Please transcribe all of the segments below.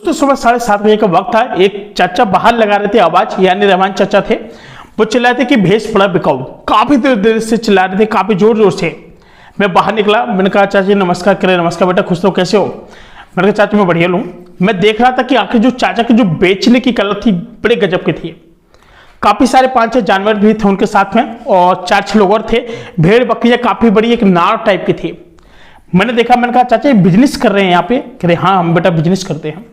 तो सुबह 7:30 का वक्त था। एक चाचा बाहर लगा रहे थे आवाज, यानी रहमान चाचा थे। वो चिल्लाए थे कि भैंस पड़ा बिकाऊ, काफी देर से चिल्ला रहे थे, काफी जोर जोर से। मैं बाहर निकला, मैंने कहा चाचा नमस्कार करें। नमस्कार बेटा, खुश रहो, कैसे हो? मैंने कहा चाचा मैं बढ़िया लूँ। मैं देख रहा था कि आखिर जो चाचा की जो बेचने की कला थी बड़े गजब की थी। काफी सारे 5-6 जानवर भी थे उनके साथ में और 4-6 लोग और थे। भेड़ बकरियां काफी बड़ी एक नार टाइप की थी। मैंने देखा, मैंने कहा चाचा ये बिजनेस कर रहे हैं यहाँ पे? कह रहे हाँ हम बेटा बिजनेस करते हैं।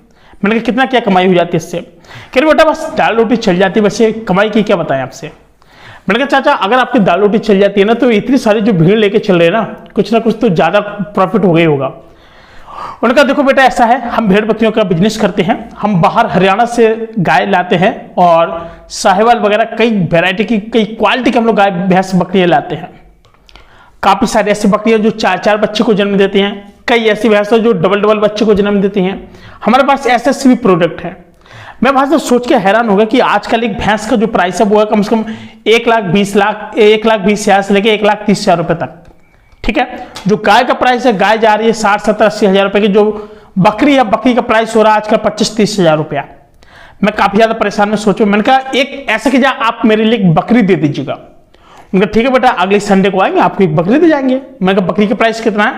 मैंने कहा कितना क्या कमाई हो जाती है इससे? कह रहे बेटा बस दाल रोटी चल जाती है, वैसे कमाई की क्या बताएं आपसे। मैंने कहा चाचा अगर आपकी दाल रोटी चल जाती है ना तो इतनी सारी जो भीड़ लेके चल रहे हैं ना कुछ तो ज्यादा प्रॉफिट हो गई होगा। उन्होंने कहा देखो बेटा ऐसा है, हम भेड़ बकरियों का बिजनेस करते हैं। हम बाहर हरियाणा से गाय लाते हैं और साहिवाल वगैरह कई वैरायटी की, कई क्वालिटी के हम लोग गाय भैंस बकरियां लाते हैं। काफी सारी ऐसी बकरियां जो 4-4 बच्चे को जन्म देती हैं, कई ऐसी भैंस जो डबल बच्चे को जन्म देती हैं। हमारे पास ऐसे भी प्रोडक्ट है। मैं वहां से सोच के हैरान हो गया कि आजकल एक भैंस का जो प्राइस है वो है कम से कम 1,20,000 से लेकर 1,30,000 रुपए तक। ठीक है, जो गाय का प्राइस है, गाय जा रही है 60, 70, 80 हजार रुपए की। जो बकरी है, बकरी का प्राइस हो रहा है आजकल 25-30 हजार रुपया। मैं काफी ज्यादा परेशान में सोचू। मैंने कहा एक ऐसा कीजिए आप मेरे लिए एक बकरी दे दीजिएगा। उनका ठीक है बेटा, अगले संडे को आएंगे आपको एक बकरी दे जाएंगे। मैंने कहा बकरी का प्राइस कितना है?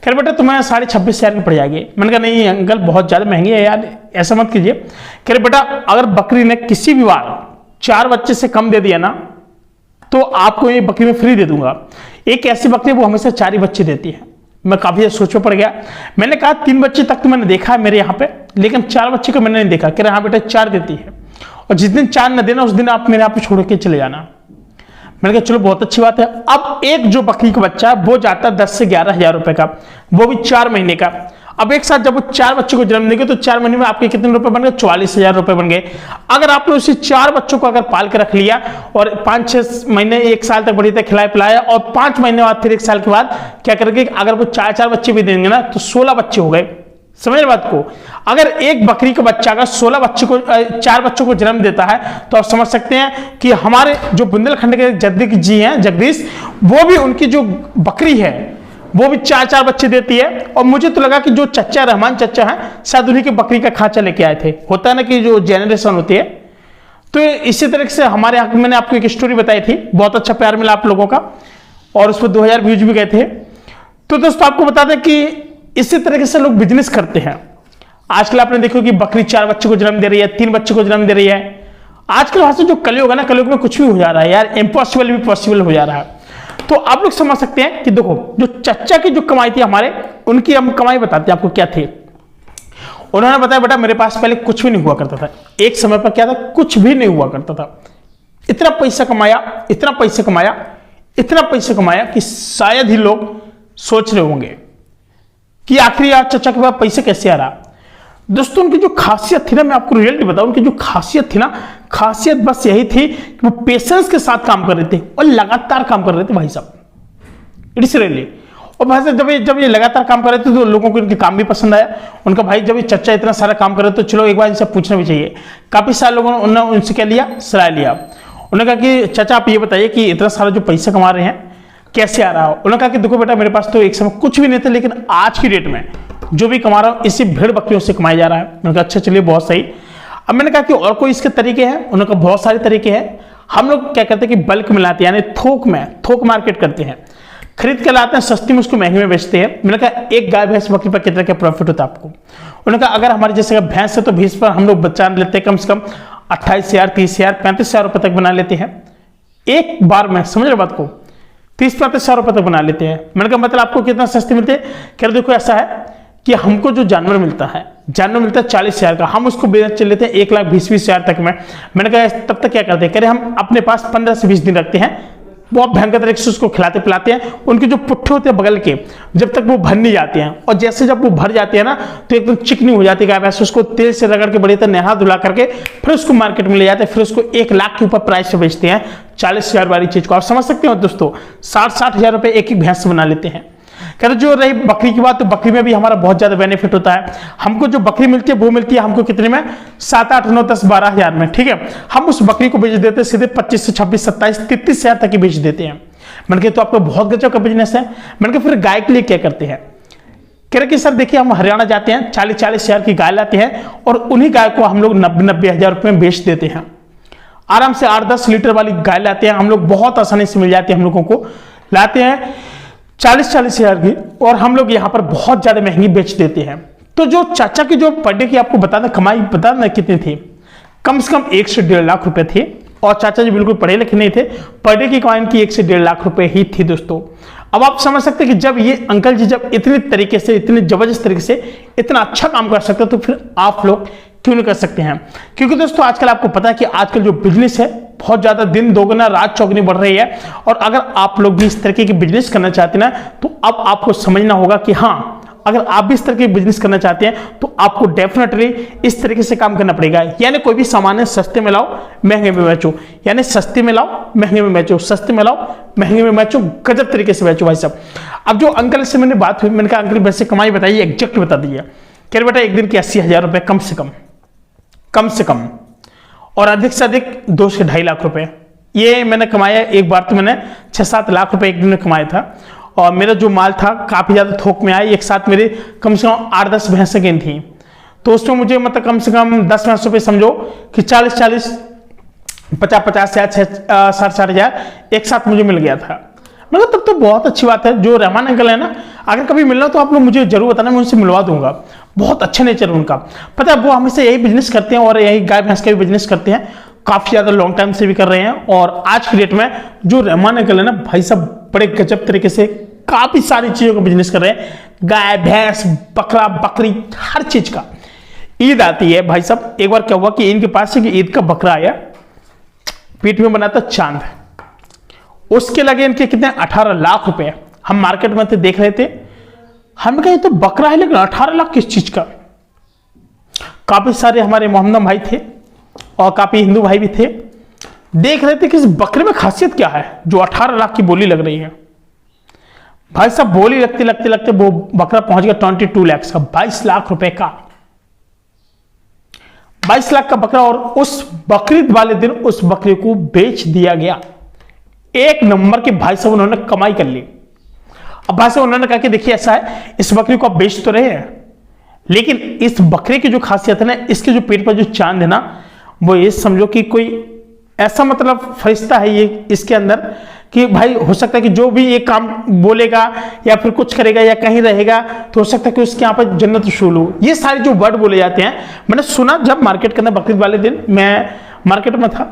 कह रहे बेटा तुम्हें 26,500 की पड़ जाएगी। मैंने कहा नहीं अंकल बहुत ज्यादा महंगी है यार, ऐसा मत कीजिए। कह रहे बेटा अगर बकरी ने किसी भी बार 4 बच्चे से कम दे दिया ना तो आपको ये बकरी में फ्री दे दूंगा। एक ऐसी बकरी वो हमेशा 4 ही बच्चे देती है। मैं काफी ज्यादा सोच में पड़ गया। मैंने कहा 3 बच्चे तक तो मैंने देखा है मेरे यहाँ पे, लेकिन 4 बच्चे को मैंने नहीं देखा। कह रहे हाँ बेटा 4 देती है, और जिस दिन 4 न देना उस दिन आप मेरे यहाँ पे छोड़ के चले जाना। मैंने कहा चलो बहुत अच्छी बात है। अब एक जो बकरी का बच्चा है वो जाता है 10 से 11 हजार रुपए का, वो भी 4 महीने का। अब एक साथ जब वो 4 बच्चों को जन्म देंगे तो 4 महीने में आपके कितने रुपए बन गए? 44,000 रुपए बन गए। अगर आपने उसी 4 बच्चों को अगर पाल के रख लिया और 5-6 महीने 1 साल तक बढ़िया खिलाया पिलाया और 5 महीने बाद फिर 1 साल के बाद क्या करेंगे, अगर वो 4-4 बच्चे भी देंगे ना तो 16 बच्चे हो गए। समझ बात को? अगर एक बकरी का बच्चा अगर 4 बच्चों को जन्म देता है तो आप समझ सकते हैं कि हमारे जो बुंदेलखंड के जगदीश जी हैं, जगदीश, वो भी उनकी जो बकरी है वो भी 4-4 बच्चे देती है। और मुझे तो लगा कि जो चच्चा रहमान चच्चा है शायद उन्हीं की बकरी का खांचा लेके आए थे। होता है ना कि जो जेनरेशन होती है। तो इसी तरह से हमारे यहाँ मैंने आपको एक स्टोरी बताई थी, बहुत अच्छा प्यार मिला आप लोगों का और उस पर 2000 व्यूज भी गए थे। तो दोस्तों आपको बता दें कि इसी तरीके से लोग बिजनेस करते हैं। आजकल आपने देखो कि बकरी 4 बच्चे को जन्म दे रही है, 3 बच्चे को जन्म दे रही है। आजकल वहां से जो कलयुग है ना, कलयुग में कुछ भी हो जा रहा है यार, इम्पॉसिबल भी पॉसिबल हो जा रहा है। तो आप लोग समझ सकते हैं कि देखो जो चच्चा की जो कमाई थी हमारे, उनकी हम कमाई बताते हैं आपको क्या थी। उन्होंने बताया बेटा मेरे पास पहले कुछ भी नहीं हुआ करता था। एक समय पर क्या था, कुछ भी नहीं हुआ करता था। इतना पैसा कमाया, इतना पैसा कमाया, इतना पैसा कमाया कि शायद ही लोग सोच रहे होंगे कि आखिर यार चच्चा के पास पैसे कैसे आ रहा। दोस्तों उनकी जो खासियत थी ना, मैं आपको रियलिटी बताऊं, उनकी जो खासियत थी ना, खासियत बस यही थी कि वो पेशेंस के साथ काम कर रहे थे और लगातार काम कर रहे थे भाई साहब। It's really. और भाई साहब जब ये लगातार काम कर रहे थे तो लोगों को इनके काम भी पसंद आया। उनका भाई जब ये चच्चा इतना सारा काम कर रहे तो चलो एक बार इनसे पूछना भी चाहिए। काफी सारे लोगों ने उनसे क्या लिया, सलाह लिया। उन्होंने कहा कि चच्चा आप ये बताइए कि इतना सारा जो पैसा कमा रहे हैं कैसे आ रहा हो। उन्होंने कहा कि देखो बेटा मेरे पास तो एक समय कुछ भी नहीं था, लेकिन आज की डेट में जो भी कमा रहा हूं इसी भेड़ बकरियों से कमाया जा रहा है। मैंने कहा अच्छा चलिए बहुत सही। अब मैंने कहा कि और कोई इसके तरीके हैं? उन्होंने कहा बहुत सारे तरीके हैं। हम लोग क्या करते हैं कि बल्क में लाते हैं, यानी थोक मार्केट करते हैं, खरीद के लाते हैं, सस्ती में उसको महंगे में बेचते हैं। मैंने कहा एक गाय भैंस बकरी पर कितना क्या प्रॉफिट होता है आपको? उन्होंने कहा अगर हमारे जैसे भैंस है तो भैंस पर हम लोग बच्चा लेते हैं कम से कम 28,000, 30,000, 35,000 रुपए तक बना लेते हैं एक बार में। समझ रहे बात को? 30-35,000 रुपए तक बना लेते हैं। मैंने कहा मतलब आपको कितना सस्ते मिलते हैं? कह रहे देखो ऐसा है कि हमको जो जानवर मिलता है 40,000 का, हम उसको बेच लेते हैं 1,20,000 तक में। मैंने कहा तब तक क्या करते हैं? कह रहे हम अपने पास 15 से 20 दिन रखते हैं, बहुत भयंकर तरीके से उसको खिलाते पिलाते हैं। उनके जो पुट्ठे होते हैं बगल के, जब तक वो भर नहीं जाते हैं, और जैसे जब वो भर जाते हैं ना तो एकदम चिकनी हो जाती है, वैसे उसको तेल से रगड़ के बढ़िया नहा धुला करके फिर उसको मार्केट में ले जाते हैं। फिर उसको 1 लाख के ऊपर प्राइस से बेचते हैं 40,000 वाली चीज को। आप समझ सकते हो दोस्तों, 60-60 हजार रुपए एक भैंस से बना लेते हैं। कहते जो रही बकरी की बात, तो बकरी में भी हमारा बहुत ज्यादा बेनिफिट होता है। हमको जो बकरी मिलती है वो मिलती है हमको कितने में? 7, 8, 9, 10, 12 हजार में। ठीक है, हम उस बकरी को बेच देते हैं सीधे 25 से 26, 27, 33 हजार तक की बेच देते हैं। मैंने कहा तो आपका बहुत गजब का बिजनेस है। मैंने कहा फिर गाय के लिए क्या करते हैं? कह रहे कि सर देखिए हम हरियाणा जाते हैं, 40-40 हज़ार की गाय लाते हैं और उन्हीं गाय को हम लोग 90-90 हज़ार रुपये में बेच देते हैं। आराम से 8-10 लीटर वाली गाय लाते हैं हम लोग, बहुत आसानी से मिल जाती है हम लोगों को, लाते हैं 40-40 हज़ार की और हम लोग यहाँ पर बहुत ज़्यादा महंगी बेच देते हैं। तो जो चाचा की जो पर डे की आपको बता दें कमाई, बता दें कितनी थी, कम से कम 1 से 1.5 लाख रुपए थे। और चाचा जी बिल्कुल पढ़े लिखे नहीं थे, पर डे की कमाई की 1 से 1.5 लाख रुपए ही थी दोस्तों। अब आप समझ सकते हैं कि जब ये अंकल जी जब इतने तरीके से, इतने जबरदस्त तरीके से इतना अच्छा काम कर सकते हैं तो फिर आप लोग क्यों नहीं कर सकते हैं। क्योंकि दोस्तों आजकल आपको पता है कि आजकल जो बिजनेस है बहुत ज्यादा दिन दोगुना रात चौगुनी बढ़ रही है। और अगर आप लोग भी इस तरीके की बिजनेस करना चाहते हैं ना, तो अब आपको समझना होगा कि हाँ, अगर आप भी इस तरह की बिजनेस करना चाहते हैं तो आपको डेफिनेटली इस तरीके से काम करना पड़ेगा। यानी कोई भी सामान है सस्ते में लाओ महंगे में बेचो, यानी सस्ते में लाओ महंगे में बेचो, सस्ते में लाओ महंगे में बेचो, गजब तरीके से बेचो भाई साहब। अब जो अंकल से मैंने बात हुई, मैंने कहा अंकल वैसे कमाई बताइए, एग्जैक्ट बता दीजिए। कह रहे बेटा एक दिन की 80,000 रुपए कम से कम और अधिक से अधिक 2 से 2.5 लाख रुपए ये मैंने कमाया। एक बार तो मैंने 6-7 लाख रुपए एक दिन में कमाया था और मेरा जो माल था काफी ज्यादा थोक में आया। एक साथ मेरे कम से कम 8-10 भैंसें गई थी, तो उसमें मुझे मतलब कम से कम 10 भैंसों पे समझो कि 40-40 50-50 से 60-60 हज़ार एक साथ मुझे मिल गया था। मतलब तब तो बहुत अच्छी बात है। जो रहमान अंकल है ना, अगर कभी मिलना तो आप लोग मुझे जरूर बताना, मैं उनसे मिलवा दूंगा। बहुत अच्छा नेचर उनका, पता है वो हमेशा यही बिजनेस करते हैं और यही गाय भैंस का भी बिजनेस करते हैं, काफी ज्यादा लॉन्ग टाइम से भी कर रहे हैं। और आज की डेट में जो रहमान अंकल है ना भाई साहब, बड़े गजब तरीके से काफी सारी चीजों का बिजनेस कर रहे हैं, गाय भैंस बकरा बकरी हर चीज का। ईद आती है भाई साहब, एक बार क्या हुआ कि इनके पास से ईद का बकरा आया, पीठ में बना था चांद, उसके लगे इनके कितने 18 लाख रुपए। हम मार्केट में थे, देख रहे थे, हमने कहा ये तो बकरा है लेकिन 18 लाख किस चीज का। काफी सारे हमारे मोहम्मद भाई थे और काफी हिंदू भाई भी थे, देख रहे थे कि इस बकरे में खासियत क्या है जो 18 लाख की बोली लग रही है। भाई साहब बोली लगते लगते लगते वो बकरा पहुंच गया 22 लाख का, 22 लाख रुपए का, 22 लाख का बकरा। और उस बकरीद वाले दिन उस बकरे को बेच दिया गया। एक नंबर के भाई साहब उन्होंने कमाई कर ली। अब भाई साहब उन्होंने कहा कि देखिए ऐसा है, इस बकरी को आप बेच तो रहे हैं, लेकिन इस बकरे की जो खासियत है ना, इसके जो पेट पर जो चांद है ना, वो ये समझो कि कोई ऐसा मतलब फरिश्ता है ये इसके अंदर कि भाई हो सकता है कि जो भी ये काम बोलेगा या फिर कुछ करेगा या कहीं रहेगा तो हो सकता है कि उसके यहाँ पर जन्नत शुरू हो। ये सारे जो वर्ड बोले जाते हैं, मैंने सुना जब मार्केट के अंदर बकरीद वाले दिन मैं मार्केट में था,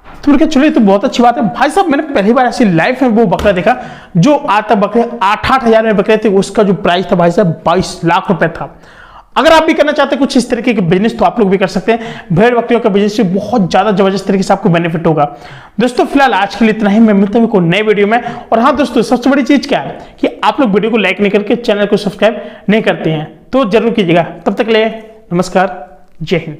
तो मैंने कहा चलो ये तो बहुत अच्छी बात है। भाई साहब मैंने पहली बार ऐसी लाइफ में वो बकरा देखा जो आज तक बकरे 8-8 हज़ार में बकरे थे, उसका जो प्राइस था भाई साहब 22 लाख रुपए था। अगर आप भी करना चाहते हैं कुछ इस तरीके के बिजनेस तो आप लोग भी कर सकते हैं। भेड़ बकरियों का बिजनेस से बहुत ज्यादा जबरदस्त तरीके से आपको बेनिफिट होगा। दोस्तों फिलहाल आज के लिए इतना ही, मैं मिलता हूं नए वीडियो में। और हाँ दोस्तों, सबसे बड़ी चीज क्या है कि आप लोग वीडियो को लाइक नहीं करके चैनल को सब्सक्राइब नहीं करते हैं तो जरूर कीजिएगा। तब तक ले नमस्कार, जय हिंद।